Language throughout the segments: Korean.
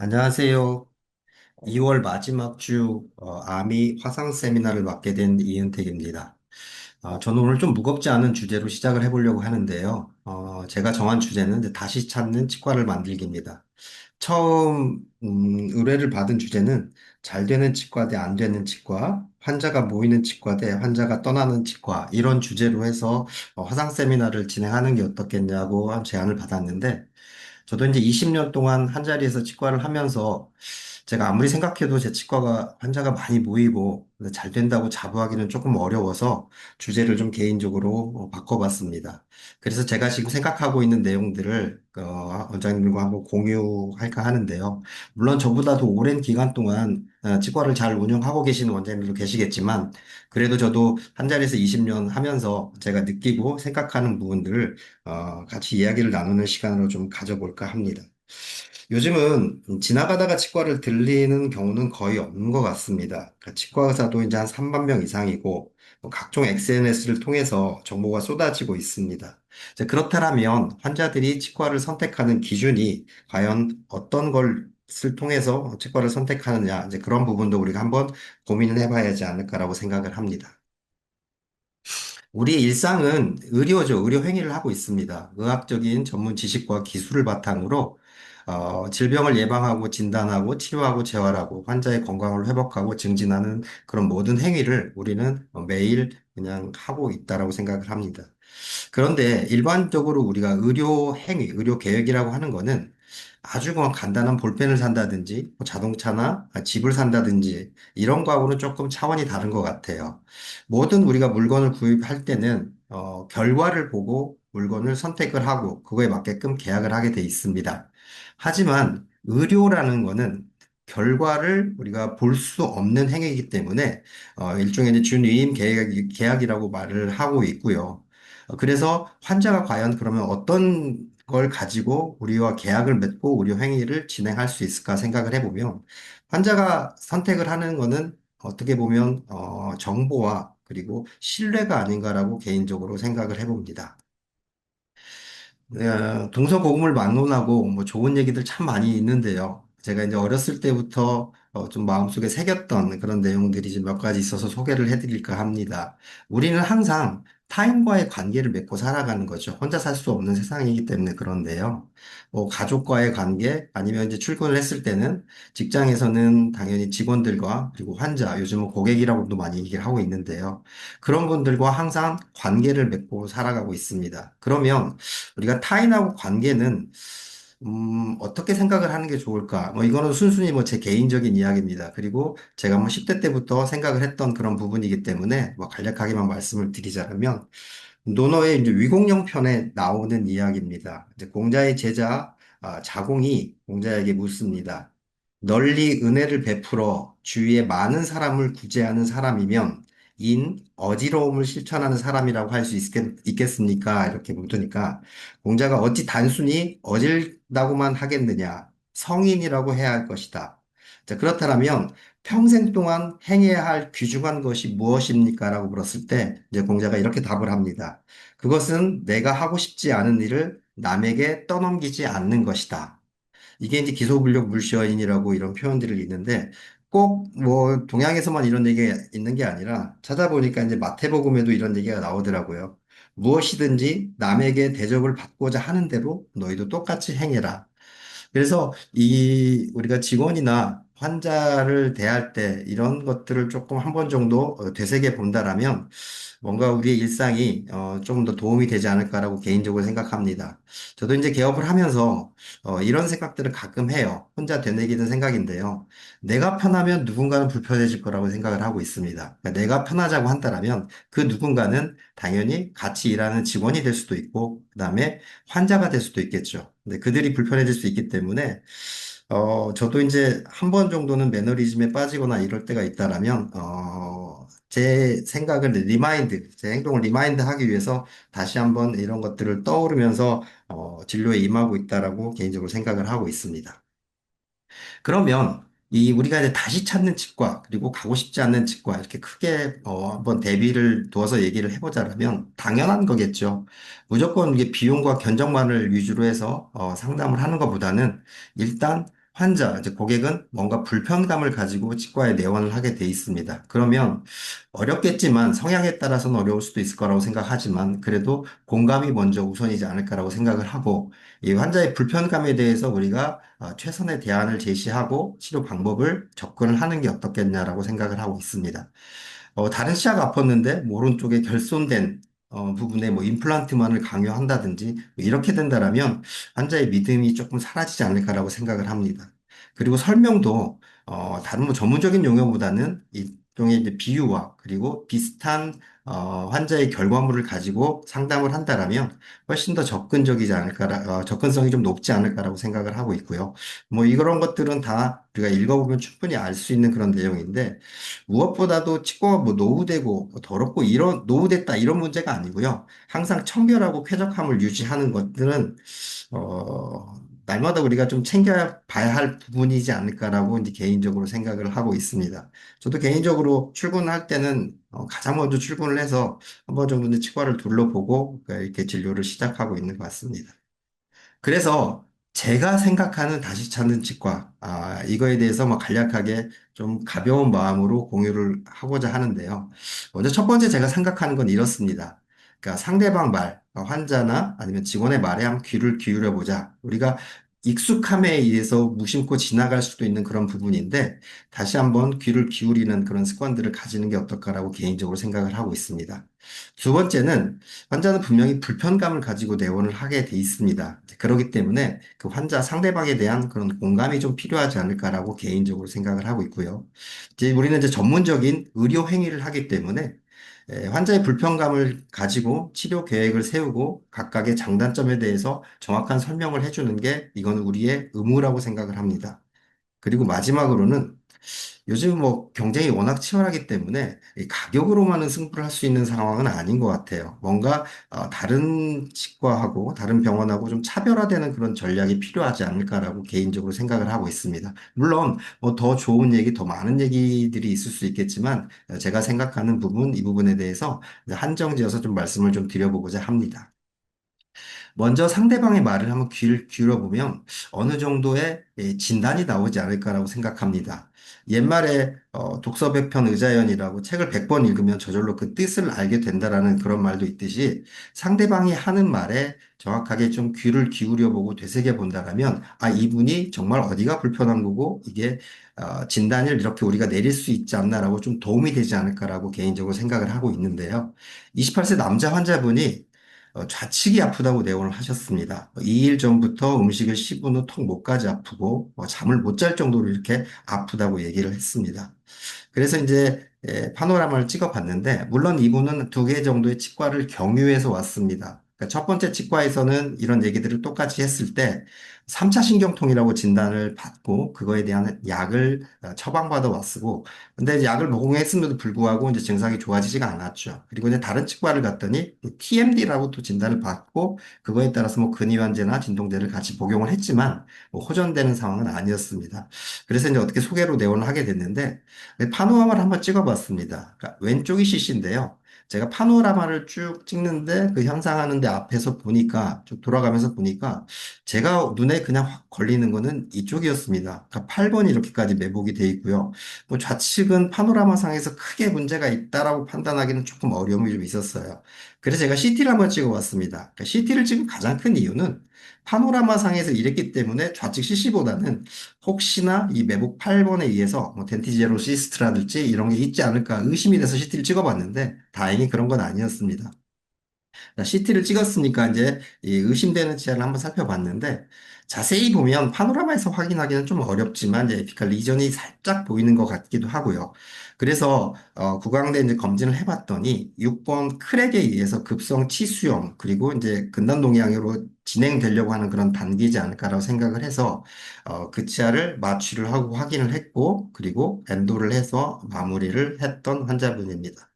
안녕하세요. 2월 마지막 주 아미 화상 세미나를 맡게 된 이은택입니다. 저는 오늘 좀 무겁지 않은 주제로 시작을 해보려고 하는데요. 제가 정한 주제는 이제 다시 찾는 치과를 만들기입니다. 처음 의뢰를 받은 주제는 잘 되는 치과 대 안 되는 치과, 환자가 모이는 치과 대 환자가 떠나는 치과 이런 주제로 해서 화상 세미나를 진행하는 게 어떻겠냐고 한 제안을 받았는데 저도 이제 20년 동안 한 자리에서 치과를 하면서 제가 아무리 생각해도 제 치과가 환자가 많이 모이고 잘 된다고 자부하기는 조금 어려워서 주제를 좀 개인적으로 바꿔봤습니다. 그래서 제가 지금 생각하고 있는 내용들을 원장님과 한번 공유할까 하는데요. 물론 저보다도 오랜 기간 동안 치과를 잘 운영하고 계시는 원장님도 계시겠지만 그래도 저도 한 자리에서 20년 하면서 제가 느끼고 생각하는 부분들을 같이 이야기를 나누는 시간으로 좀 가져볼까 합니다. 요즘은 지나가다가 치과를 들리는 경우는 거의 없는 것 같습니다. 그러니까 치과 의사도 이제 한 3만 명 이상이고 각종 SNS를 통해서 정보가 쏟아지고 있습니다. 이제 그렇다면 환자들이 치과를 선택하는 기준이 과연 어떤 것을 통해서 치과를 선택하느냐, 이제 그런 부분도 우리가 한번 고민을 해봐야 하지 않을까라고 생각을 합니다. 우리의 일상은 의료죠. 의료 행위를 하고 있습니다. 의학적인 전문 지식과 기술을 바탕으로 질병을 예방하고 진단하고 치료하고 재활하고 환자의 건강을 회복하고 증진하는 그런 모든 행위를 우리는 매일 그냥 하고 있다라고 생각을 합니다. 그런데 일반적으로 우리가 의료 행위, 의료 계획이라고 하는 거는 아주 뭐 간단한 볼펜을 산다든지 뭐 자동차나 집을 산다든지 이런 거하고는 조금 차원이 다른 것 같아요. 모든 우리가 물건을 구입할 때는 결과를 보고 물건을 선택을 하고 그거에 맞게끔 계약을 하게 돼 있습니다. 하지만 의료라는 거는 결과를 우리가 볼 수 없는 행위이기 때문에 일종의 이제 준위임 계약이라고 말을 하고 있고요. 그래서 환자가 과연 그러면 어떤 걸 가지고 우리와 계약을 맺고 의료 행위를 진행할 수 있을까 생각을 해보면 환자가 선택을 하는 거는 어떻게 보면 정보와 그리고 신뢰가 아닌가라고 개인적으로 생각을 해봅니다. 동서고금을 막론하고 뭐 좋은 얘기들 참 많이 있는데요. 제가 이제 어렸을 때부터 좀 마음속에 새겼던 그런 내용들이 이제 몇 가지 있어서 소개를 해드릴까 합니다. 우리는 항상 타인과의 관계를 맺고 살아가는 거죠. 혼자 살 수 없는 세상이기 때문에 그런데요. 뭐 가족과의 관계 아니면 이제 출근을 했을 때는 직장에서는 당연히 직원들과 그리고 환자, 요즘은 고객이라고도 많이 얘기를 하고 있는데요. 그런 분들과 항상 관계를 맺고 살아가고 있습니다. 그러면 우리가 타인하고 관계는 어떻게 생각을 하는 게 좋을까? 뭐 이거는 순순히 뭐 제 개인적인 이야기입니다. 그리고 제가 뭐 10대 때부터 생각을 했던 그런 부분이기 때문에 뭐 간략하게만 말씀을 드리자면 논어의 이제 위공령 편에 나오는 이야기입니다. 이제 공자의 제자 자공이 공자에게 묻습니다. 널리 은혜를 베풀어 주위에 많은 사람을 구제하는 사람이면 어지러움을 실천하는 사람이라고 할 수 있겠습니까? 이렇게 묻으니까 공자가 어찌 단순히 어질다고만 하겠느냐? 성인이라고 해야 할 것이다. 자, 그렇다면 평생 동안 행해야 할 귀중한 것이 무엇입니까? 라고 물었을 때 이제 공자가 이렇게 답을 합니다. 그것은 내가 하고 싶지 않은 일을 남에게 떠넘기지 않는 것이다. 이게 이제 기소불력 물시어인이라고 이런 표현들이 있는데 꼭 뭐 동양에서만 이런 얘기가 있는 게 아니라 찾아보니까 이제 마태복음에도 이런 얘기가 나오더라고요. 무엇이든지 남에게 대접을 받고자 하는 대로 너희도 똑같이 행해라. 그래서 우리가 직원이나 환자를 대할 때 이런 것들을 조금 한 번 정도 되새겨 본다라면 뭔가 우리의 일상이 조금 더 도움이 되지 않을까라고 개인적으로 생각합니다. 저도 이제 개업을 하면서 이런 생각들을 가끔 해요. 혼자 되뇌기는 생각인데요. 내가 편하면 누군가는 불편해질 거라고 생각을 하고 있습니다. 그러니까 내가 편하자고 한다라면 그 누군가는 당연히 같이 일하는 직원이 될 수도 있고, 그다음에 환자가 될 수도 있겠죠. 근데 그들이 불편해질 수 있기 때문에 저도 이제 한 번 정도는 매너리즘에 빠지거나 이럴 때가 있다라면, 제 생각을 제 행동을 리마인드 하기 위해서 다시 한번 이런 것들을 떠오르면서, 진료에 임하고 있다라고 개인적으로 생각을 하고 있습니다. 그러면 우리가 이제 다시 찾는 치과 그리고 가고 싶지 않는 치과 이렇게 크게 한번 대비를 두어서 얘기를 해보자면 당연한 거겠죠. 무조건 이게 비용과 견적만을 위주로 해서 상담을 하는 것보다는 일단 이제 고객은 뭔가 불편감을 가지고 치과에 내원을 하게 돼 있습니다. 그러면 어렵겠지만 성향에 따라서는 어려울 수도 있을 거라고 생각하지만 그래도 공감이 먼저 우선이지 않을까라고 생각을 하고 이 환자의 불편감에 대해서 우리가 최선의 대안을 제시하고 치료 방법을 접근을 하는 게 어떻겠냐라고 생각을 하고 있습니다. 다른 치아가 아팠는데 뭐 오른쪽에 결손된 부분에 뭐 임플란트만을 강요한다든지 뭐 이렇게 된다라면 환자의 믿음이 조금 사라지지 않을까라고 생각을 합니다. 그리고 설명도 다른 뭐 전문적인 용어보다는 일종의 이제 비유와 그리고 비슷한 환자의 결과물을 가지고 상담을 한다라면 훨씬 더 접근적이지 않을까라, 접근성이 좀 높지 않을까라고 생각을 하고 있고요. 뭐 이런 것들은 다 우리가 읽어보면 충분히 알 수 있는 그런 내용인데 무엇보다도 치과가 뭐 노후되고 뭐 더럽고 이런 노후됐다 이런 문제가 아니고요. 항상 청결하고 쾌적함을 유지하는 것들은 날마다 우리가 좀 챙겨 봐야 할 부분이지 않을까라고 이제 개인적으로 생각을 하고 있습니다. 저도 개인적으로 출근할 때는 가장 먼저 출근을 해서 한 번 정도는 치과를 둘러보고 이렇게 진료를 시작하고 있는 것 같습니다. 그래서 제가 생각하는 다시 찾는 치과, 이거에 대해서 뭐 간략하게 좀 가벼운 마음으로 공유를 하고자 하는데요. 먼저 첫 번째 제가 생각하는 건 이렇습니다. 그러니까 상대방 말, 환자나 아니면 직원의 말에 한번 귀를 기울여 보자. 우리가 익숙함에 의해서 무심코 지나갈 수도 있는 그런 부분인데 다시 한번 귀를 기울이는 그런 습관들을 가지는 게 어떨까라고 개인적으로 생각을 하고 있습니다. 두 번째는 환자는 분명히 불편감을 가지고 내원을 하게 돼 있습니다. 그렇기 때문에 그 환자 상대방에 대한 그런 공감이 좀 필요하지 않을까라고 개인적으로 생각을 하고 있고요. 이제 우리는 이제 전문적인 의료 행위를 하기 때문에 환자의 불편감을 가지고 치료 계획을 세우고 각각의 장단점에 대해서 정확한 설명을 해주는 게 이건 우리의 의무라고 생각을 합니다. 그리고 마지막으로는 요즘 뭐 경쟁이 워낙 치열하기 때문에 이 가격으로만은 승부를 할 수 있는 상황은 아닌 것 같아요. 뭔가 다른 치과하고 다른 병원하고 좀 차별화되는 그런 전략이 필요하지 않을까라고 개인적으로 생각을 하고 있습니다. 물론 뭐 더 좋은 얘기, 더 많은 얘기들이 있을 수 있겠지만 제가 생각하는 부분, 이 부분에 대해서 한정지어서 좀 말씀을 좀 드려보고자 합니다. 먼저 상대방의 말을 한번 귀를 기울여보면 어느 정도의 진단이 나오지 않을까라고 생각합니다. 옛말에 독서백편 의자연이라고 책을 100번 읽으면 저절로 그 뜻을 알게 된다라는 그런 말도 있듯이 상대방이 하는 말에 정확하게 좀 귀를 기울여보고 되새겨 본다라면 이분이 정말 어디가 불편한 거고 이게 진단을 이렇게 우리가 내릴 수 있지 않나라고 좀 도움이 되지 않을까라고 개인적으로 생각을 하고 있는데요. 28세 남자 환자분이 좌측이 아프다고 내원을 하셨습니다. 2일 전부터 음식을 씹은 후 턱 목까지 아프고 잠을 못 잘 정도로 이렇게 아프다고 얘기를 했습니다. 그래서 이제 파노라마를 찍어봤는데 물론 이분은 두 개 정도의 치과를 경유해서 왔습니다. 그러니까 첫 번째 치과에서는 이런 얘기들을 똑같이 했을 때 3차 신경통이라고 진단을 받고 그거에 대한 약을 처방받아 왔고 근데 이제 약을 복용했음에도 불구하고 이제 증상이 좋아지지가 않았죠. 그리고 이제 다른 치과를 갔더니 TMD라고 또 진단을 받고 그거에 따라서 뭐 근위환제나 진통제를 같이 복용을 했지만 뭐 호전되는 상황은 아니었습니다. 그래서 이제 어떻게 소개로 내원을 하게 됐는데 파노라마를 한번 찍어봤습니다. 그러니까 왼쪽이 CC인데요. 제가 파노라마를 쭉 찍는데 그 형상하는데 앞에서 보니까 쭉 돌아가면서 보니까 제가 눈에 그냥 확 걸리는 거는 이쪽이었습니다. 그러니까 8번이 이렇게까지 매복이 돼 있고요. 뭐 좌측은 파노라마상에서 크게 문제가 있다라고 판단하기는 조금 어려움이 좀 있었어요. 그래서 제가 CT를 한번 찍어봤습니다. 그러니까 CT를 찍은 가장 큰 이유는 파노라마상에서 이랬기 때문에 좌측 CC보다는 혹시나 이 매복 8번에 의해서 뭐 덴티제로시스트라든지 이런 게 있지 않을까 의심이 돼서 CT를 찍어봤는데 다행히 그런 건 아니었습니다. CT를 찍었으니까 이제 이 의심되는 치아를 한번 살펴봤는데 자세히 보면 파노라마에서 확인하기는 좀 어렵지만 이제 에피칼 리전이 살짝 보이는 것 같기도 하고요. 그래서 구강내 이제 검진을 해봤더니 6번 크랙에 의해서 급성 치수염 그리고 이제 근단동양으로 진행되려고 하는 그런 단계이지 않을까라고 생각을 해서 그 치아를 마취를 하고 확인을 했고 그리고 엔도를 해서 마무리를 했던 환자분입니다.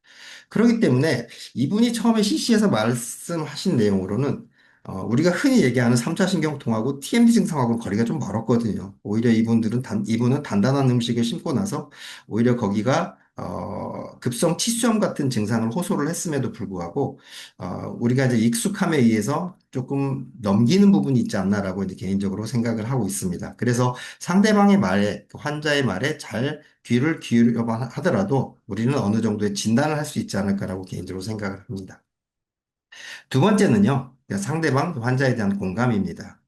그렇기 때문에 이분이 처음에 CC에서 말씀하신 내용으로는 우리가 흔히 얘기하는 3차 신경통하고 TMD 증상하고 거리가 좀 멀었거든요. 오히려 이분은 단단한 음식을 심고 나서 오히려 거기가 급성 치수염 같은 증상을 호소를 했음에도 불구하고, 우리가 이제 익숙함에 의해서 조금 넘기는 부분이 있지 않나라고 이제 개인적으로 생각을 하고 있습니다. 그래서 상대방의 말에, 그 환자의 말에 잘 귀를 기울여 하더라도 우리는 어느 정도의 진단을 할 수 있지 않을까라고 개인적으로 생각을 합니다. 두 번째는요, 상대방 그 환자에 대한 공감입니다.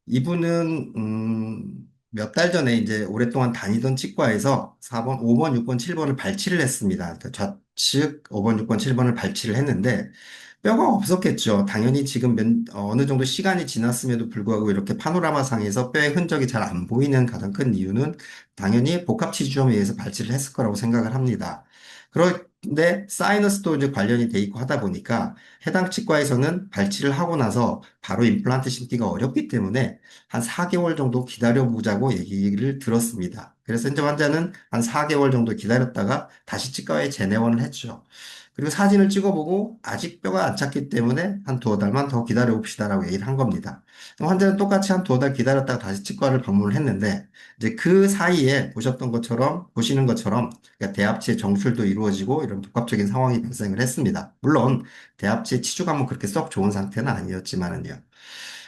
이분은 몇 달 전에 이제 오랫동안 다니던 치과에서 4번, 5번, 6번, 7번을 발치를 했습니다. 그러니까 좌측 5번, 6번, 7번을 발치를 했는데 뼈가 없었겠죠. 당연히 지금 어느 정도 시간이 지났음에도 불구하고 이렇게 파노라마상에서 뼈의 흔적이 잘 안 보이는 가장 큰 이유는 당연히 복합치주염에 의해서 발치를 했을 거라고 생각을 합니다. 그런데 사이너스도 이제 관련이 돼 있고 하다 보니까 해당 치과에서는 발치를 하고 나서 바로 임플란트 심기가 어렵기 때문에 한 4개월 정도 기다려보자고 얘기를 들었습니다. 그래서 이제 환자는 한 4개월 정도 기다렸다가 다시 치과에 재내원을 했죠. 그리고 사진을 찍어보고 아직 뼈가 안 찼기 때문에 한 두어 달만 더 기다려 봅시다라고 얘기를 한 겁니다. 환자는 똑같이 한 두어 달 기다렸다가 다시 치과를 방문을 했는데 이제 그 사이에 보시는 것처럼 그러니까 대합체 정출도 이루어지고 이런 복합적인 상황이 발생을 했습니다. 물론 대합체 치주감은 그렇게 썩 좋은 상태는 아니었지만은요.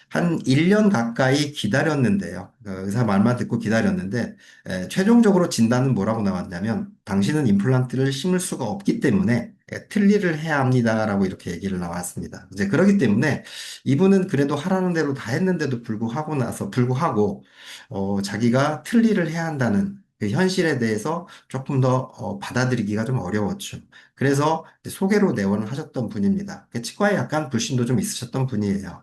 한 1년 가까이 기다렸는데요. 의사 말만 듣고 기다렸는데, 최종적으로 진단은 뭐라고 나왔냐면, 당신은 임플란트를 심을 수가 없기 때문에 틀니를 해야 합니다라고 이렇게 얘기를 나왔습니다. 이제 그렇기 때문에 이분은 그래도 하라는 대로 다 했는데도 불구하고, 자기가 틀니를 해야 한다는 그 현실에 대해서 조금 더 받아들이기가 좀 어려웠죠. 그래서 이제 소개로 내원을 하셨던 분입니다. 치과에 약간 불신도 좀 있으셨던 분이에요.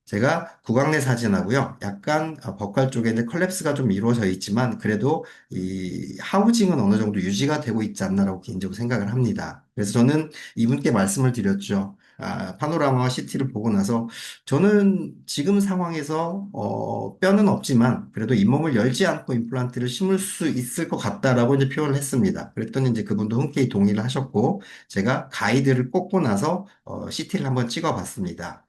제가 구강내 사진하고요. 약간 법관 쪽에 이제 컬랩스가 좀 이루어져 있지만 그래도 이 하우징은 어느 정도 유지가 되고 있지 않나라고 개인적으로 생각을 합니다. 그래서 저는 이분께 말씀을 드렸죠. 파노라마와 CT를 보고 나서 저는 지금 상황에서 뼈는 없지만 그래도 잇몸을 열지 않고 임플란트를 심을 수 있을 것 같다라고 이제 표현을 했습니다. 그랬더니 이제 그분도 흔쾌히 동의를 하셨고 제가 가이드를 꽂고 나서 CT를 한번 찍어봤습니다.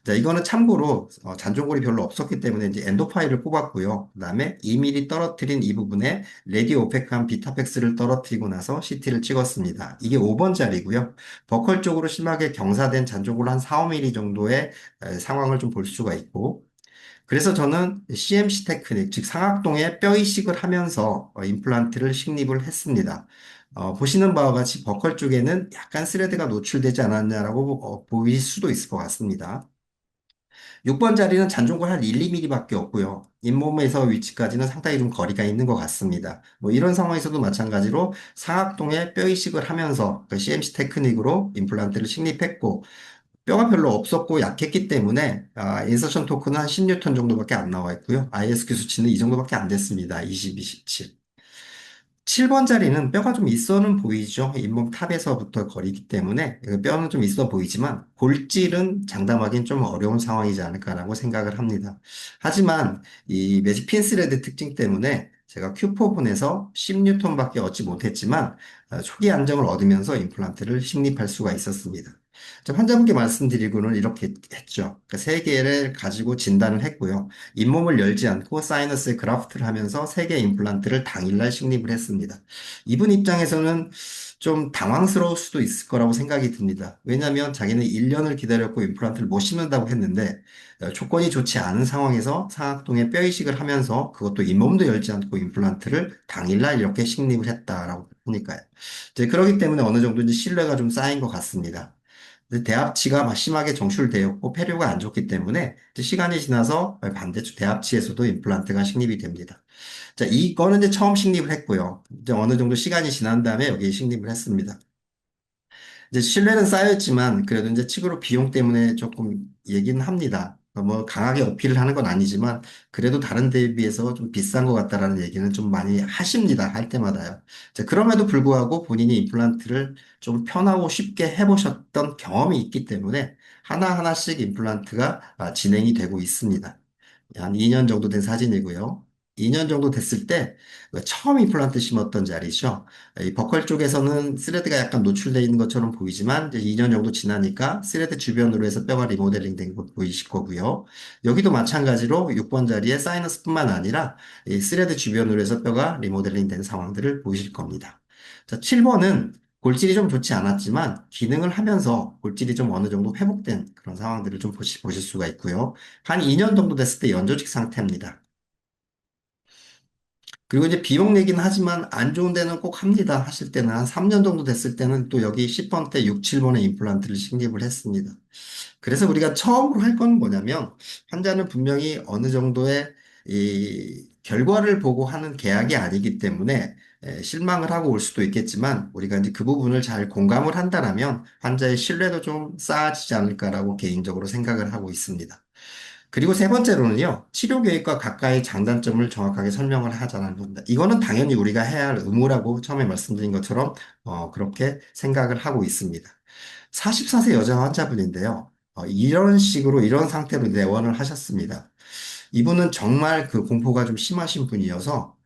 자, 이거는 참고로 잔존골이 별로 없었기 때문에 이제 엔도 파일을 뽑았고요. 그다음에 2mm 떨어뜨린 이 부분에 레디오 오페크한 비타펙스를 떨어뜨리고 나서 CT를 찍었습니다. 이게 5번짜리고요. 버컬 쪽으로 심하게 경사된 잔존골 한 4, 5mm 정도의 상황을 좀 볼 수가 있고 그래서 저는 CMC 테크닉, 즉 상악동에 뼈 이식을 하면서 임플란트를 식립을 했습니다. 보시는 바와 같이 버컬 쪽에는 약간 스레드가 노출되지 않았냐라고 보일 수도 있을 것 같습니다. 6번 자리는 잔존골 한 1, 2mm밖에 없고요. 잇몸에서 위치까지는 상당히 좀 거리가 있는 것 같습니다. 뭐 이런 상황에서도 마찬가지로 상악동에 뼈 이식을 하면서 그 CMC 테크닉으로 임플란트를 식립했고 뼈가 별로 없었고 약했기 때문에 인서션 토크는 한 10뉴턴 정도밖에 안 나와 있고요. ISQ 수치는 이 정도밖에 안 됐습니다. 22, 17. 7번 자리는 뼈가 좀 있어는 보이죠. 잇몸 탑에서부터 거리기 때문에 그 뼈는 좀 있어 보이지만 골질은 장담하기는 좀 어려운 상황이지 않을까라고 생각을 합니다. 하지만 이 매직 핀스레드 특징 때문에 제가 Q4분에서 10뉴턴밖에 얻지 못했지만 초기 안정을 얻으면서 임플란트를 식립할 수가 있었습니다. 환자분께 말씀드리고는 이렇게 했죠. 세 개를 가지고 진단을 했고요. 잇몸을 열지 않고 사이너스에 그라프트를 하면서 세 개의 임플란트를 당일날 식립을 했습니다. 이분 입장에서는 좀 당황스러울 수도 있을 거라고 생각이 듭니다. 왜냐하면 자기는 1년을 기다렸고 임플란트를 못 심는다고 했는데 조건이 좋지 않은 상황에서 상악동에 뼈 이식을 하면서 그것도 잇몸도 열지 않고 임플란트를 당일날 이렇게 식립을 했다라고 하니까요. 이제 그렇기 때문에 어느 정도 이제 신뢰가 좀 쌓인 것 같습니다. 근데 대합치가 막 심하게 정출되었고 폐류가 안 좋기 때문에 이제 시간이 지나서 반대쪽 대합치에서도 임플란트가 식립이 됩니다. 자, 이거는 이제 처음 식립을 했고요. 이제 어느 정도 시간이 지난 다음에 여기에 식립을 했습니다. 이제 신뢰는 쌓였지만 그래도 이제 측으로 비용 때문에 조금 얘기는 합니다. 뭐 강하게 어필을 하는 건 아니지만 그래도 다른 데에 비해서 좀 비싼 것 같다라는 얘기는 좀 많이 하십니다. 할 때마다요. 자, 그럼에도 불구하고 본인이 임플란트를 좀 편하고 쉽게 해보셨던 경험이 있기 때문에 하나하나씩 임플란트가 진행이 되고 있습니다. 한 2년 정도 된 사진이고요. 2년 정도 됐을 때 처음 임플란트 심었던 자리죠. 이 버컬 쪽에서는 스레드가 약간 노출되어 있는 것처럼 보이지만 이제 2년 정도 지나니까 스레드 주변으로 해서 뼈가 리모델링 된 거 보이실 거고요. 여기도 마찬가지로 6번 자리에 사이너스뿐만 아니라 이 스레드 주변으로 해서 뼈가 리모델링 된 상황들을 보이실 겁니다. 자, 7번은 골질이 좀 좋지 않았지만 기능을 하면서 골질이 좀 어느 정도 회복된 그런 상황들을 좀 보실 수가 있고요. 한 2년 정도 됐을 때 연조직 상태입니다. 그리고 이제 비용 내긴 하지만 안 좋은 데는 꼭 합니다. 하실 때는 한 3년 정도 됐을 때는 또 여기 10번 때 6, 7번의 임플란트를 식립을 했습니다. 그래서 우리가 처음으로 할 건 뭐냐면 환자는 분명히 어느 정도의 이 결과를 보고 하는 계약이 아니기 때문에 실망을 하고 올 수도 있겠지만 우리가 이제 그 부분을 잘 공감을 한다라면 환자의 신뢰도 좀 쌓아지지 않을까라고 개인적으로 생각을 하고 있습니다. 그리고 세 번째로는요, 치료 계획과 가까이 장단점을 정확하게 설명을 하자는 겁니다. 이거는 당연히 우리가 해야 할 의무라고 처음에 말씀드린 것처럼 그렇게 생각을 하고 있습니다. 44세 여자 환자분인데요. 이런 식으로 이런 상태로 내원을 하셨습니다. 이분은 정말 그 공포가 좀 심하신 분이어서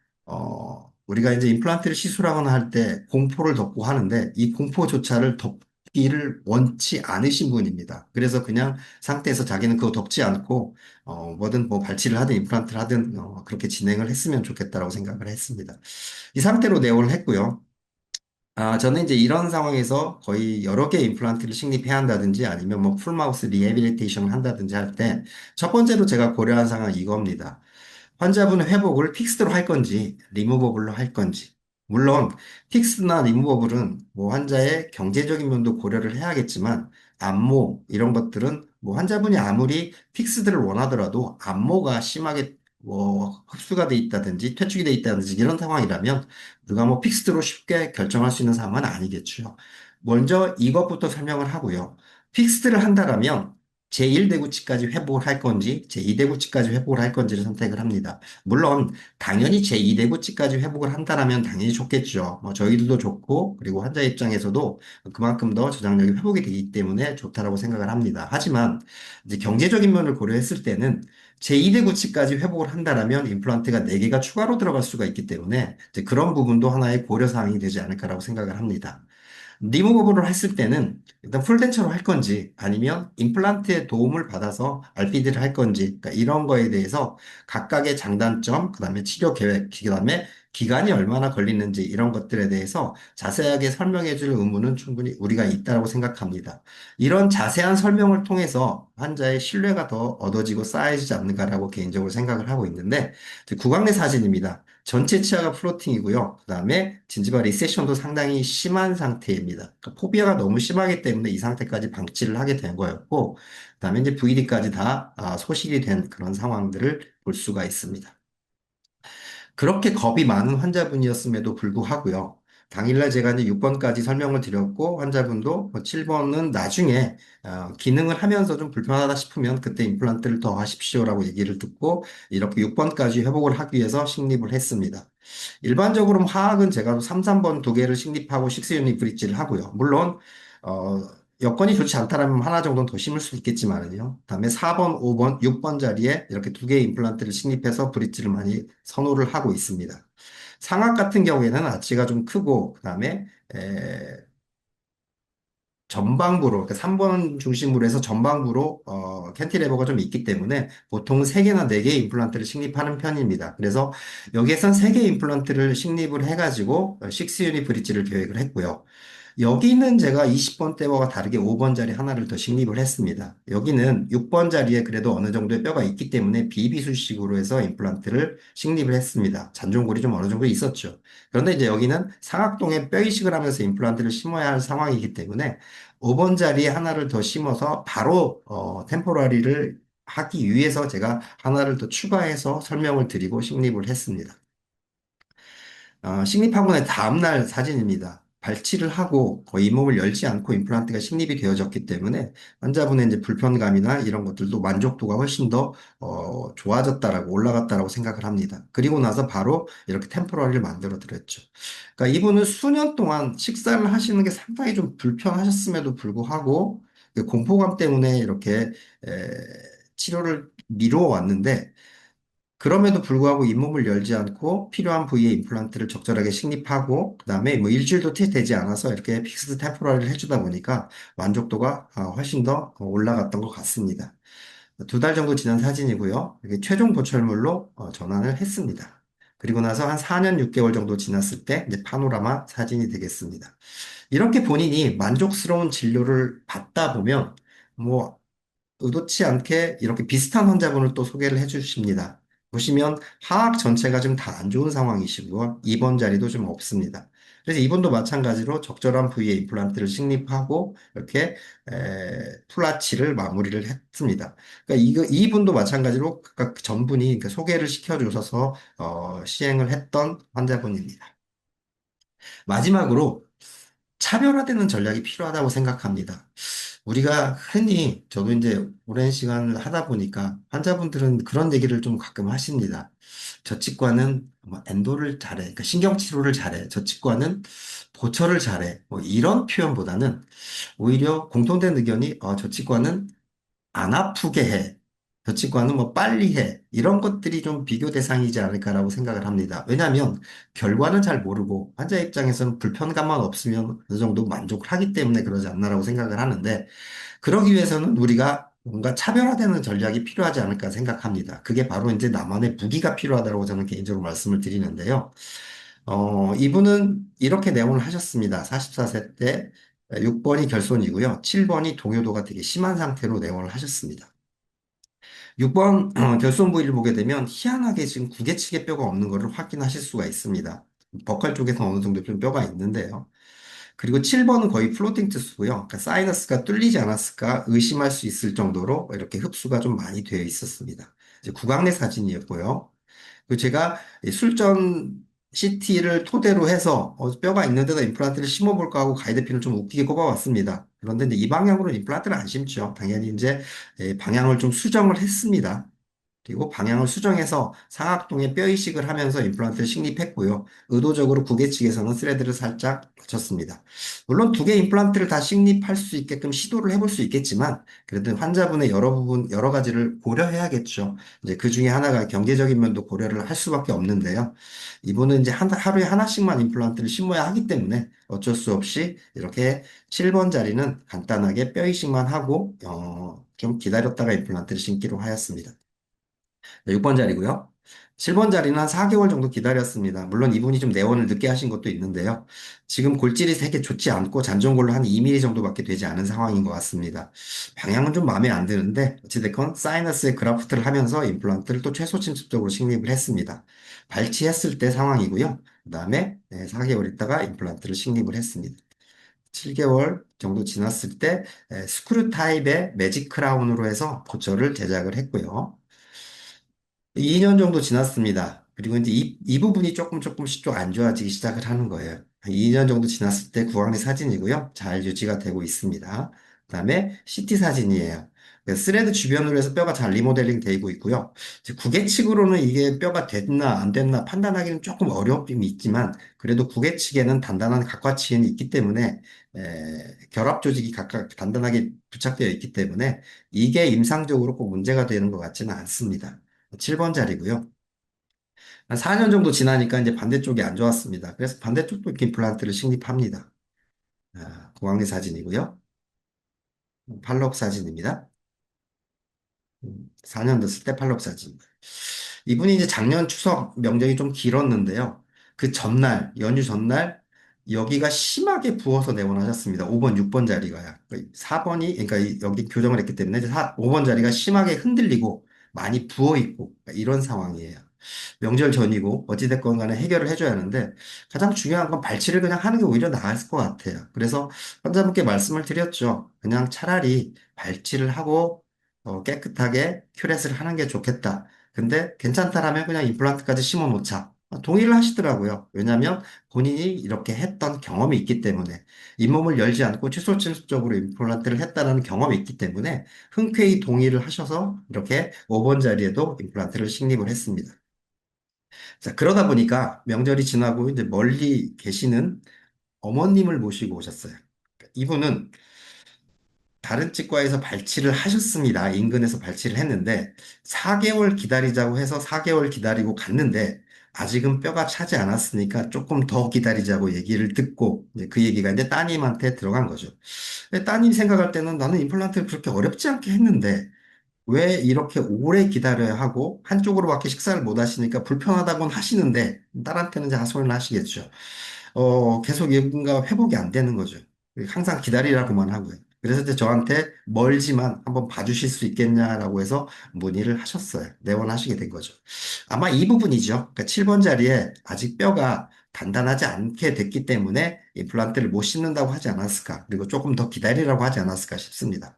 우리가 이제 임플란트를 시술하거나 할 때 공포를 덮고 하는데 이 공포조차를 덮기를 원치 않으신 분입니다. 그래서 그냥 상태에서 자기는 그거 덮지 않고 뭐든 뭐 발치를 하든 임플란트를 하든 그렇게 진행을 했으면 좋겠다라고 생각을 했습니다. 이 상태로 내원을 했고요. 저는 이제 이런 상황에서 거의 여러 개의 임플란트를 식립해야 한다든지 아니면 뭐 풀마우스 리해빌리테이션을 한다든지 할 때 첫 번째로 제가 고려한 상황은 이겁니다. 환자분 회복을 픽스드로 할 건지 리무버블로 할 건지. 물론 픽스나 리무버블은 뭐 환자의 경제적인 면도 고려를 해야겠지만 안모 이런 것들은 뭐 환자분이 아무리 픽스드를 원하더라도 안모가 심하게 뭐 흡수가 돼 있다든지 퇴축이 돼 있다든지 이런 상황이라면 우리가 뭐 픽스드로 쉽게 결정할 수 있는 상황은 아니겠죠. 먼저 이것부터 설명을 하고요. 픽스드를 한다라면 제1대구치까지 회복을 할 건지 제2대구치까지 회복을 할 건지를 선택을 합니다. 물론 당연히 제2대구치까지 회복을 한다라면 당연히 좋겠죠. 뭐 저희들도 좋고 그리고 환자 입장에서도 그만큼 더 저장력이 회복이 되기 때문에 좋다라고 생각을 합니다. 하지만 이제 경제적인 면을 고려했을 때는 제2대구치까지 회복을 한다라면 임플란트가 4개가 추가로 들어갈 수가 있기 때문에 이제 그런 부분도 하나의 고려사항이 되지 않을까라고 생각을 합니다. 리무버블을 했을 때는 일단 풀덴처로 할 건지 아니면 임플란트의 도움을 받아서 RPD를 할 건지 그러니까 이런 거에 대해서 각각의 장단점, 그다음에 치료 계획, 그다음에 기간이 얼마나 걸리는지 이런 것들에 대해서 자세하게 설명해 줄 의무는 충분히 우리가 있다고 생각합니다. 이런 자세한 설명을 통해서 환자의 신뢰가 더 얻어지고 쌓여지지 않는가라고 개인적으로 생각을 하고 있는데 구강내 사진입니다. 전체 치아가 플로팅이고요. 그다음에 진지바 리세션도 상당히 심한 상태입니다. 그러니까 포비아가 너무 심하기 때문에 이 상태까지 방치를 하게 된 거였고, 그다음에 이제 VD까지 다 소실이 된 그런 상황들을 볼 수가 있습니다. 그렇게 겁이 많은 환자분이었음에도 불구하고요. 당일날 제가 이제 6번까지 설명을 드렸고, 환자분도 7번은 나중에 기능을 하면서 좀 불편하다 싶으면 그때 임플란트를 더 하십시오라고 얘기를 듣고, 이렇게 6번까지 회복을 하기 위해서 식립을 했습니다. 일반적으로 화학은 제가 3, 3번 두 개를 식립하고 식스유닛 브릿지를 하고요. 물론, 어, 여건이 좋지 않다라면 하나 정도는 더 심을 수 있겠지만요. 그다음에 4번, 5번, 6번 자리에 이렇게 두 개의 임플란트를 식립해서 브릿지를 많이 선호를 하고 있습니다. 상악 같은 경우에는 아치가 좀 크고 그다음에 전방부로, 그러니까 3번 중심으로 해서 전방부로, 캔티레버가 좀 있기 때문에 보통 3개나 4개의 임플란트를 식립하는 편입니다. 그래서 여기에선 3개의 임플란트를 식립을 해가지고, 6유닛 브릿지를 계획을 했고요. 여기는 제가 20번 때와 다르게 5번 자리 하나를 더 식립을 했습니다. 여기는 6번 자리에 그래도 어느 정도의 뼈가 있기 때문에 비비술식으로 해서 임플란트를 식립을 했습니다. 잔존골이 좀 어느 정도 있었죠. 그런데 이제 여기는 상악동에 뼈 이식을 하면서 임플란트를 심어야 할 상황이기 때문에 5번 자리에 하나를 더 심어서 바로 템포라리를 하기 위해서 제가 하나를 더 추가해서 설명을 드리고 식립을 했습니다. 식립하고 난 다음날 사진입니다. 발치를 하고 거의 잇몸을 열지 않고 임플란트가 식립이 되어졌기 때문에 환자분의 이제 불편감이나 이런 것들도 만족도가 훨씬 더 좋아졌다라고 올라갔다라고 생각을 합니다. 그리고 나서 바로 이렇게 템포러리를 만들어 드렸죠. 그러니까 이분은 수년 동안 식사를 하시는 게 상당히 좀 불편하셨음에도 불구하고 그 공포감 때문에 이렇게 에, 치료를 미루어 왔는데 그럼에도 불구하고 잇몸을 열지 않고 필요한 부위에 임플란트를 적절하게 식립하고 그다음에 뭐 일주일도 채 되지 않아서 이렇게 픽스드 템포럴을 해주다 보니까 만족도가 훨씬 더 올라갔던 것 같습니다. 2달 정도 지난 사진이고요. 이렇게 최종 보철물로 전환을 했습니다. 그리고 나서 한 4년 6개월 정도 지났을 때 이제 파노라마 사진이 되겠습니다. 이렇게 본인이 만족스러운 진료를 받다 보면 뭐 의도치 않게 이렇게 비슷한 환자분을 또 소개를 해 주십니다. 보시면 하악 전체가 좀 다 안 좋은 상황이시고요. 입원 자리도 좀 없습니다. 그래서 이분도 마찬가지로 적절한 부위에 임플란트를 식립하고 이렇게 플라치를 마무리를 했습니다. 그러니까 이분도 마찬가지로 각각 전분이 그러니까 소개를 시켜주셔서 시행을 했던 환자분입니다. 마지막으로 차별화되는 전략이 필요하다고 생각합니다. 우리가 흔히 저도 이제 오랜 시간을 하다 보니까 환자분들은 그런 얘기를 좀 가끔 하십니다. 저 치과는 뭐 엔도를 잘해, 그러니까 신경치료를 잘해. 저 치과는 보철을 잘해. 뭐 이런 표현보다는 오히려 공통된 의견이 저 치과는 안 아프게 해. 저 치과는 뭐 빨리 해. 이런 것들이 좀 비교 대상이지 않을까라고 생각을 합니다. 왜냐하면 결과는 잘 모르고 환자 입장에서는 불편감만 없으면 어느 정도 만족을 하기 때문에 그러지 않나라고 생각을 하는데 그러기 위해서는 우리가 뭔가 차별화되는 전략이 필요하지 않을까 생각합니다. 그게 바로 이제 나만의 무기가 필요하다고 저는 개인적으로 말씀을 드리는데요. 이분은 이렇게 내원을 하셨습니다. 44세 때 6번이 결손이고요. 7번이 동요도가 되게 심한 상태로 내원을 하셨습니다. 6번 결손 부위를 보게 되면 희한하게 지금 구개측에 뼈가 없는 것을 확인하실 수가 있습니다. 버칼 쪽에서 어느 정도 좀 뼈가 있는데요. 그리고 7번은 거의 플로팅 투수고요. 그러니까 사이너스가 뚫리지 않았을까 의심할 수 있을 정도로 이렇게 흡수가 좀 많이 되어 있었습니다. 이제 구강내 사진이었고요. 그 제가 이 술전 CT를 토대로 해서 뼈가 있는 데다 임플란트를 심어볼까 하고 가이드핀을 좀 웃기게 꼽아왔습니다. 그런데 이제 이 방향으로는 임플란트를 안 심죠. 당연히 이제 방향을 좀 수정을 했습니다. 그리고 방향을 수정해서 상악동에 뼈 이식을 하면서 임플란트를 식립했고요. 의도적으로 구개 측에서는 스레드를 살짝 낮췄습니다. 물론 두 개 임플란트를 다 식립할 수 있게끔 시도를 해볼 수 있겠지만 그래도 환자분의 여러 부분, 여러 가지를 고려해야겠죠. 이제 그 중에 하나가 경제적인 면도 고려를 할 수밖에 없는데요. 이분은 이제 하루에 하나씩만 임플란트를 심어야 하기 때문에 어쩔 수 없이 이렇게 7번 자리는 간단하게 뼈 이식만 하고 좀 기다렸다가 임플란트를 심기로 하였습니다. 네, 6번 자리고요. 7번 자리는 한 4개월 정도 기다렸습니다. 물론 이분이 좀 내원을 늦게 하신 것도 있는데요. 지금 골질이 되게 좋지 않고 잔존골로 한 2mm 정도밖에 되지 않은 상황인 것 같습니다. 방향은 좀 마음에 안 드는데 어찌됐건 사이너스에 그라프트를 하면서 임플란트를 또 최소 침습적으로 식립을 했습니다. 발치했을 때 상황이고요. 그 다음에 4개월 있다가 임플란트를 식립을 했습니다. 7개월 정도 지났을 때 스크류 타입의 매직 크라운으로 해서 고철을 제작을 했고요. 2년 정도 지났습니다. 그리고 이제 이 부분이 조금씩 좀 안 좋아지기 시작을 하는 거예요. 2년 정도 지났을 때 구강내 사진이고요. 잘 유지가 되고 있습니다. 그다음에 CT 사진이에요. 스레드 주변으로 해서 뼈가 잘 리모델링 되고 있고요. 이제 구개측으로는 이게 뼈가 됐나 안 됐나 판단하기는 조금 어려움이 있지만 그래도 구개측에는 단단한 각과치인이 있기 때문에 결합 조직이 각각 단단하게 부착되어 있기 때문에 이게 임상적으로 꼭 문제가 되는 것 같지는 않습니다. 7번 자리고요. 한 4년 정도 지나니까 이제 반대쪽이 안 좋았습니다. 그래서 반대쪽도 이렇게 임플란트를 식립합니다. 고강내 사진이고요. 팔록 사진입니다. 4년 됐을 때 팔록 사진. 이분이 이제 작년 추석 명절이 좀 길었는데요. 그 전날, 연휴 전날, 여기가 심하게 부어서 내원하셨습니다. 5번, 6번 자리가요. 4번이, 그러니까 여기 교정을 했기 때문에 이제 5번 자리가 심하게 흔들리고 많이 부어 있고 이런 상황이에요. 명절 전이고 어찌됐건 간에 해결을 해줘야 하는데 가장 중요한 건 발치를 그냥 하는 게 오히려 나을 것 같아요. 그래서 환자분께 말씀을 드렸죠. 그냥 차라리 발치를 하고 깨끗하게 큐렛을 하는 게 좋겠다. 근데 괜찮다라면 그냥 임플란트까지 심어 놓자. 동의를 하시더라고요. 왜냐하면 본인이 이렇게 했던 경험이 있기 때문에 잇몸을 열지 않고 취소 침습적으로 임플란트를 했다는 경험이 있기 때문에 흔쾌히 동의를 하셔서 이렇게 5번 자리에도 임플란트를 식립을 했습니다. 자, 그러다 보니까 명절이 지나고 이제 멀리 계시는 어머님을 모시고 오셨어요. 이분은 다른 치과에서 발치를 하셨습니다. 인근에서 발치를 했는데 4개월 기다리자고 해서 4개월 기다리고 갔는데 아직은 뼈가 차지 않았으니까 조금 더 기다리자고 얘기를 듣고 이제 그 얘기가 이제 따님한테 들어간 거죠. 근데 따님 생각할 때는 나는 임플란트를 그렇게 어렵지 않게 했는데 왜 이렇게 오래 기다려야 하고 한쪽으로밖에 식사를 못 하시니까 불편하다고는 하시는데 딸한테는 이제 하소연을 하시겠죠. 계속 뭔가 회복이 안 되는 거죠. 항상 기다리라고만 하고요. 그래서 이제 저한테 멀지만 한번 봐주실 수 있겠냐라고 해서 문의를 하셨어요. 내원하시게 된 거죠. 아마 이 부분이죠. 그러니까 7번 자리에 아직 뼈가 단단하지 않게 됐기 때문에 임플란트를 못 심는다고 하지 않았을까. 그리고 조금 더 기다리라고 하지 않았을까 싶습니다.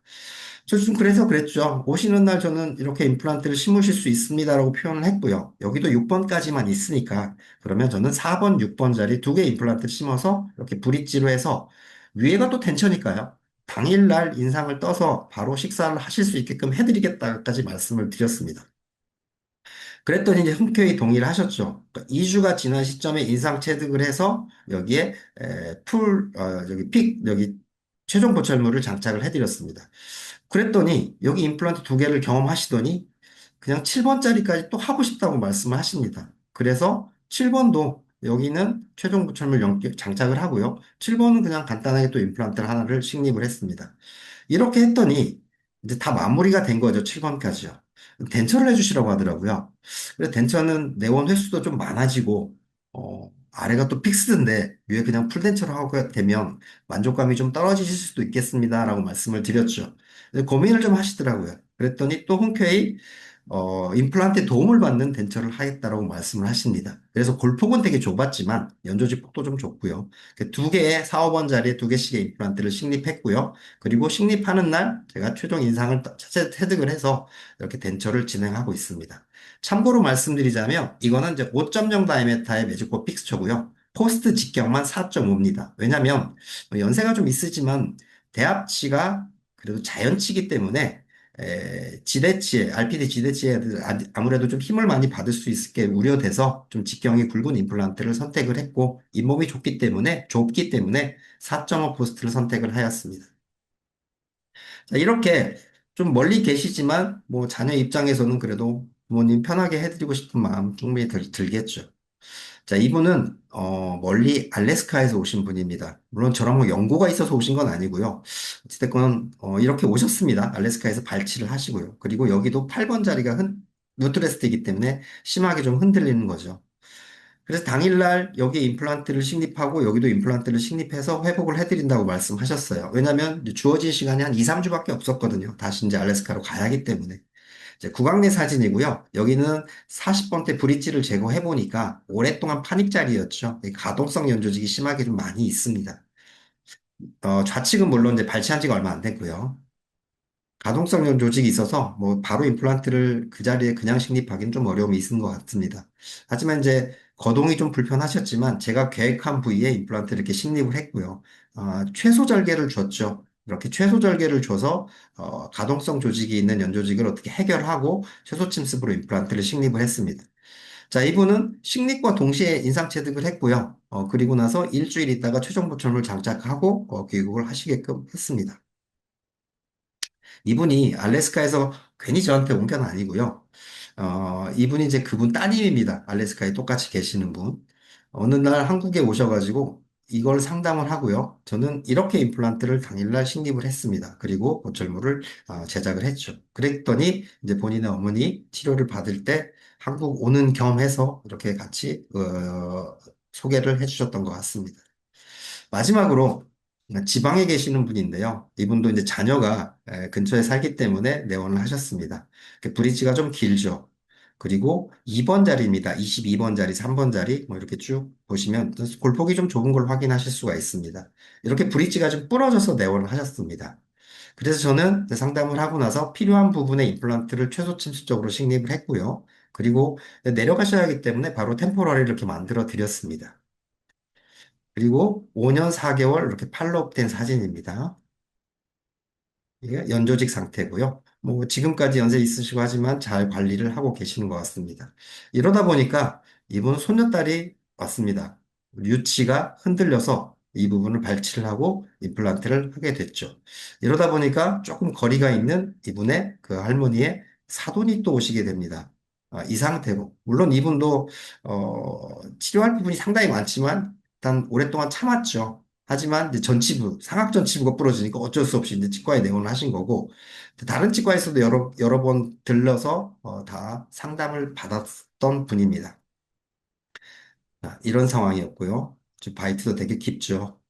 저 좀 그래서 그랬죠. 오시는 날 저는 이렇게 임플란트를 심으실 수 있습니다라고 표현을 했고요. 여기도 6번까지만 있으니까 그러면 저는 4번, 6번 자리 두 개 임플란트를 심어서 이렇게 브릿지로 해서 위에가 또 텐처니까요. 당일날 인상을 떠서 바로 식사를 하실 수 있게끔 해드리겠다까지 말씀을 드렸습니다. 그랬더니 이제 흔쾌히 동의를 하셨죠. 2주가 지난 시점에 인상 체득을 해서 여기에 여기 여기 최종 보철물을 장착을 해드렸습니다. 그랬더니 여기 임플란트 두 개를 경험하시더니 그냥 7번짜리까지 또 하고 싶다고 말씀을 하십니다. 그래서 7번도 여기는 최종 보철물 장착을 하고요. 7번은 그냥 간단하게 또 임플란트를 하나를 식립을 했습니다. 이렇게 했더니 이제 다 마무리가 된 거죠. 7번까지요. 덴처를 해주시라고 하더라고요. 그래서 덴처는 내원 횟수도 좀 많아지고, 아래가 또 픽스인데, 위에 그냥 풀덴처로 하게 되면 만족감이 좀 떨어지실 수도 있겠습니다라고 말씀을 드렸죠. 근데 고민을 좀 하시더라고요. 그랬더니 또 흔쾌히 임플란트에 도움을 받는 덴처를 하겠다라고 말씀을 하십니다. 그래서 골폭은 되게 좁았지만 연조지 폭도 좀 좁고요. 두 개의 4, 5번 자리에 두 개씩의 임플란트를 식립했고요. 그리고 식립하는 날 제가 최종 인상을 체득을 해서 이렇게 덴처를 진행하고 있습니다. 참고로 말씀드리자면 이거는 이제 5.0 다이메타의 매직고 픽스처고요. 코스트 직경만 4.5입니다. 왜냐하면 연세가 좀 있으지만 대합치가 그래도 자연치기 때문에 지대치에, RPD 지대치에 아무래도 좀 힘을 많이 받을 수 있을 게 우려돼서 좀 직경이 굵은 임플란트를 선택을 했고, 잇몸이 좁기 때문에 4.5 포스트를 선택을 하였습니다. 자, 이렇게 좀 멀리 계시지만, 뭐 자녀 입장에서는 그래도 부모님 편하게 해드리고 싶은 마음 충분히 들겠죠. 자, 이분은 멀리 알래스카에서 오신 분입니다. 물론 저랑 뭐 연고가 있어서 오신 건 아니고요. 어찌됐건 이렇게 오셨습니다. 알래스카에서 발치를 하시고요. 그리고 여기도 8번 자리가 뉴트레스트이기 때문에 심하게 좀 흔들리는 거죠. 그래서 당일날 여기 임플란트를 식립하고 여기도 임플란트를 식립해서 회복을 해드린다고 말씀하셨어요. 왜냐하면 이제 주어진 시간이 한 2, 3주밖에 없었거든요. 다시 이제 알래스카로 가야 하기 때문에. 이제 구강내 사진이고요. 여기는 40번대 브릿지를 제거해 보니까 오랫동안 파닉자리였죠. 이 가동성 연조직이 심하게 좀 많이 있습니다. 좌측은 물론 이제 발치한 지가 얼마 안 됐고요. 가동성형 조직이 있어서 뭐 바로 임플란트를 그 자리에 그냥 식립하기는 좀 어려움이 있는 것 같습니다. 하지만 이제 거동이 좀 불편하셨지만 제가 계획한 부위에 임플란트를 이렇게 식립을 했고요. 최소 절개를 줬죠. 이렇게 최소 절개를 줘서 가동성 조직이 있는 연조직을 어떻게 해결하고 최소 침습으로 임플란트를 식립을 했습니다. 자, 이분은 식립과 동시에 인상 체득을 했고요. 그리고 나서 일주일 있다가 최종 보철물 장착하고 귀국을 하시게끔 했습니다. 이분이 알래스카에서 괜히 저한테 온 건 아니고요. 이분이 이제 그분 따님입니다. 알래스카에 똑같이 계시는 분. 어느 날 한국에 오셔가지고 이걸 상담을 하고요. 저는 이렇게 임플란트를 당일날 식립을 했습니다. 그리고 보철물을 제작을 했죠. 그랬더니 이제 본인의 어머니 치료를 받을 때 한국 오는 겸 해서 이렇게 같이 소개를 해주셨던 것 같습니다. 마지막으로 지방에 계시는 분인데요. 이분도 이제 자녀가 근처에 살기 때문에 내원을 하셨습니다. 그 브릿지가 좀 길죠. 그리고 2번 자리입니다. 22번 자리, 3번 자리 뭐 이렇게 쭉 보시면 골폭이 좀 좁은 걸 확인하실 수가 있습니다. 이렇게 브릿지가 좀 부러져서 내원을 하셨습니다. 그래서 저는 상담을 하고 나서 필요한 부분의 임플란트를 최소 침수적으로 식립을 했고요. 그리고 내려가셔야 하기 때문에 바로 템포러리를 이렇게 만들어 드렸습니다. 그리고 5년 4개월 이렇게 팔로업 된 사진입니다. 이게 연조직 상태고요. 뭐 지금까지 연세 있으시고 하지만 잘 관리를 하고 계시는 것 같습니다. 이러다 보니까 이분 손녀딸이 왔습니다. 유치가 흔들려서 이 부분을 발치를 하고 임플란트를 하게 됐죠. 이러다 보니까 조금 거리가 있는 이분의 그 할머니의 사돈이 또 오시게 됩니다. 이 상태고 물론 이분도 치료할 부분이 상당히 많지만 일단 오랫동안 참았죠. 하지만 이제 전치부, 상악전치부가 부러지니까 어쩔 수 없이 이제 치과에 내원을 하신 거고, 다른 치과에서도 여러 번 들러서 다 상담을 받았던 분입니다. 이런 상황이었고요. 지금 바이트도 되게 깊죠.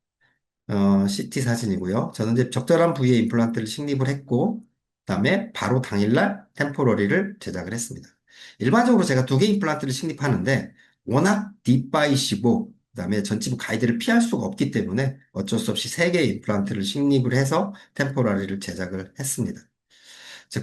CT 사진이고요. 저는 이제 적절한 부위에 임플란트를 식립을 했고, 그다음에 바로 당일날 템포러리를 제작을 했습니다. 일반적으로 제가 두 개 임플란트를 식립하는데, 워낙 딥바이시고, 그다음에 전치부 가이드를 피할 수가 없기 때문에 어쩔 수 없이 세 개의 임플란트를 식립을 해서 템포러리를 제작을 했습니다.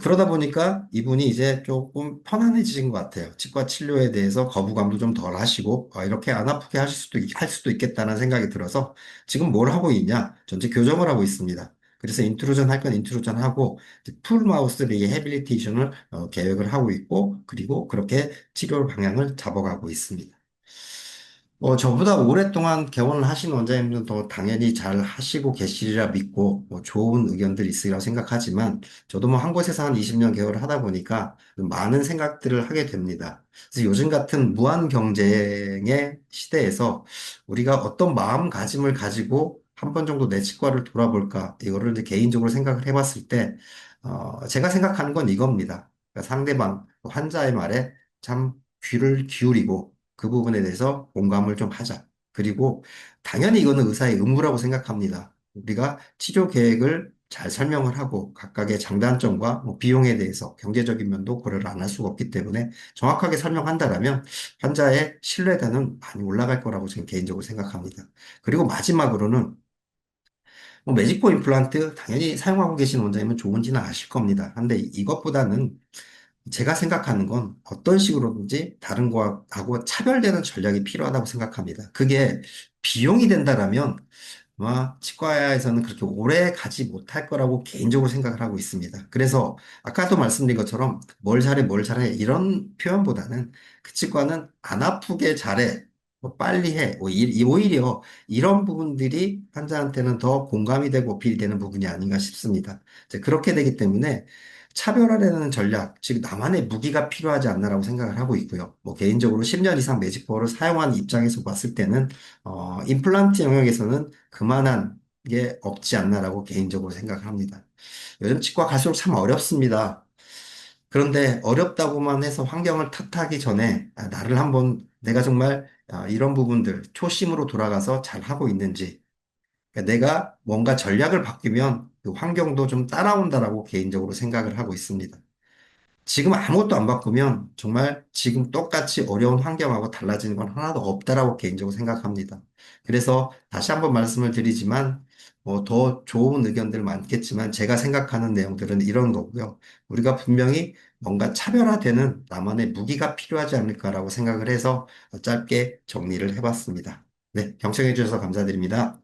그러다 보니까 이분이 이제 조금 편안해지신 것 같아요. 치과 치료에 대해서 거부감도 좀 덜 하시고, 이렇게 안 아프게 할 수도 있겠다는 생각이 들어서 지금 뭘 하고 있냐? 전체 교정을 하고 있습니다. 그래서 인트루전 할 건 인트루전 하고, 풀 마우스 리해빌리테이션을 계획을 하고 있고, 그리고 그렇게 치료 방향을 잡아가고 있습니다. 저보다 오랫동안 개원을 하신 원장님들은 더 당연히 잘 하시고 계시리라 믿고, 좋은 의견들이 있으리라 생각하지만, 저도 뭐 한 곳에서 한 20년 개원을 하다 보니까 많은 생각들을 하게 됩니다. 그래서 요즘 같은 무한 경쟁의 시대에서 우리가 어떤 마음가짐을 가지고 한 번 정도 내 치과를 돌아볼까, 이거를 이제 개인적으로 생각을 해봤을 때, 제가 생각하는 건 이겁니다. 그러니까 상대방, 환자의 말에 참 귀를 기울이고, 그 부분에 대해서 공감을 좀 하자. 그리고 당연히 이거는 의사의 의무라고 생각합니다. 우리가 치료 계획을 잘 설명을 하고 각각의 장단점과 뭐 비용에 대해서 경제적인 면도 고려를 안 할 수가 없기 때문에 정확하게 설명한다라면 환자의 신뢰도는 많이 올라갈 거라고 저는 개인적으로 생각합니다. 그리고 마지막으로는 뭐 매직포 임플란트 당연히 사용하고 계신 원장님은 좋은지는 아실 겁니다. 근데 이것보다는 제가 생각하는 건 어떤 식으로든지 다른 거하고 차별되는 전략이 필요하다고 생각합니다. 그게 비용이 된다라면 아마 치과에서는 그렇게 오래 가지 못할 거라고 개인적으로 생각을 하고 있습니다. 그래서 아까도 말씀드린 것처럼 뭘 잘해, 뭘 잘해 이런 표현보다는 그 치과는 안 아프게 잘해, 뭐 빨리 해, 오히려 이런 부분들이 환자한테는 더 공감이 되고 어필이 되는 부분이 아닌가 싶습니다. 이제 그렇게 되기 때문에 차별화되는 전략, 즉 나만의 무기가 필요하지 않나라고 생각을 하고 있고요. 뭐 개인적으로 10년 이상 매직포를 사용한 입장에서 봤을 때는 임플란트 영역에서는 그만한 게 없지 않나라고 개인적으로 생각을 합니다. 요즘 치과 갈수록 참 어렵습니다. 그런데 어렵다고만 해서 환경을 탓하기 전에 나를 한번 내가 정말 이런 부분들 초심으로 돌아가서 잘 하고 있는지 그러니까 내가 뭔가 전략을 바뀌면 그 환경도 좀 따라온다라고 개인적으로 생각을 하고 있습니다. 지금 아무것도 안 바꾸면 정말 지금 똑같이 어려운 환경하고 달라지는 건 하나도 없다라고 개인적으로 생각합니다. 그래서 다시 한번 말씀을 드리지만 뭐 더 좋은 의견들 많겠지만 제가 생각하는 내용들은 이런 거고요. 우리가 분명히 뭔가 차별화되는 나만의 무기가 필요하지 않을까라고 생각을 해서 짧게 정리를 해봤습니다. 네, 경청해 주셔서 감사드립니다.